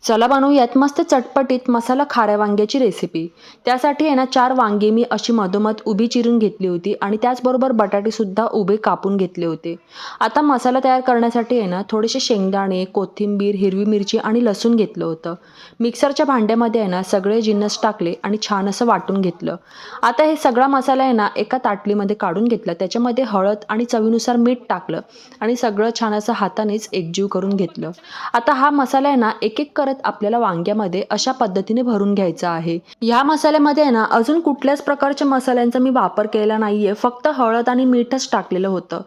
चला बनवूयात मस्त चटपटीत मसाला खाऱ्या वांग्याची रेसिपी। त्यासाठी आहे ना 4 वांगी मी अशी मधोमध उभी चिरून घेतली होती आणि त्याचबरोबर बटाटेसुद्धा उभे कापून घेतले होते। आता मसाला तयार करण्यासाठी आहे ना थोडेसे शेंगदाणे, कोथिंबीर, हिरवी मिरची आणि लसूण घेतलं होतं। मिक्सरच्या भांड्यामध्ये आहे ना सगळे जिन्नस टाकले आणि छान असं वाटून घेतलं। आता हे सगळा मसाला आहे ना एका ताटलीमध्ये काढून घेतला। त्याच्यामध्ये हळद आणि चवीनुसार मीठ टाकलं आणि सगळं छान असं हातानेच एकजीव करून घेतलं। आता हा मसाला आहे ना एक-एक करत आपल्याला वांग्यामध्ये अशा पद्धतीने भरून घ्यायचा आहे। या मसाल्यामध्ये आहे ना अजून कुठल्याच प्रकारच्या मसाल्यांचा मी वापर केलेला नाहीये, फक्त हळद आणि मीठच टाकलेलं होतं।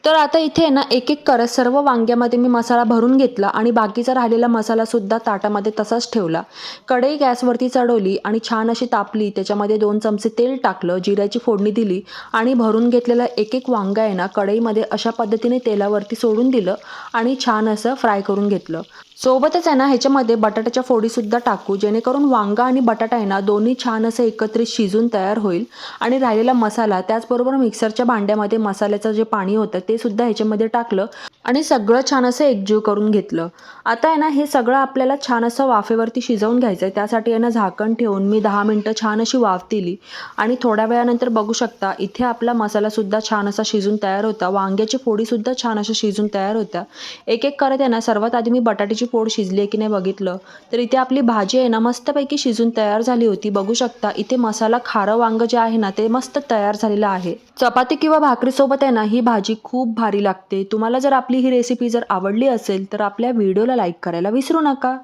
तर आता इथे आहे ना एक-एक करत सर्व वांग्यामध्ये मी मसाला भरून घेतला आणि बाकीचा राहिलेला मसाला सुद्धा ताटामध्ये तसाच ठेवला। कढई गॅसवरती चढवली आणि छान अशी तापली। त्याच्यामध्ये 2 चमचे तेल टाकलं, जिऱ्याची फोडणी दिली आणि भरून घेतलेलं एक-एक वांग आहे ना कढईमध्ये अशा पद्धतीने तेलावरती सोडून दिलं आणि छान असं फ्राय करून घेतलं। सोबतच आहे ना ह्याच्यामध्ये बटाट्याच्या फोडीसुद्धा टाकू, जेणेकरून वांगा आणि बटाटा आहे ना दोन्ही छान असं एकत्रित शिजून तयार होईल आणि राहिलेला मसाला त्याचबरोबर मिक्सरच्या भांड्यामध्ये मसाल्याचं जे पाणी होतं ते सुद्धा ह्याच्यामध्ये टाकलं आणि सगळं छान असं एकजीव करून घेतलं। आता आहे ना हे सगळं आपल्याला छान असं वाफेवरती शिजवून घ्यायचं आहे। त्यासाठी आहे ना झाकण ठेवून मी 10 मिनिटं छान अशी वाफ दिली आणि थोड्या वेळानंतर बघू शकता इथे आपला मसालासुद्धा छान असा शिजून तयार होता। वांग्याची फोडीसुद्धा छान अशा शिजून तयार होत्या। एक-एक करत आहे ना सर्वात आधी मी बटाट्याची फोड शिजली आहे की नाही बघितलं, तर इथे आपली भाजी आहे ना मस्तपैकी शिजून तयार झाली होती। बघू शकता इथे मसाला खारं वांग जे आहे ना ते मस्त तयार झालेलं आहे। चपाती किंवा भाकरीसोबत आहे ना ही भाजी खूप भारी लागते। तुम्हाला जर आपली ही रेसिपी जर आवडली असेल तर आपल्या व्हिडिओला लाईक करायला विसरू नका।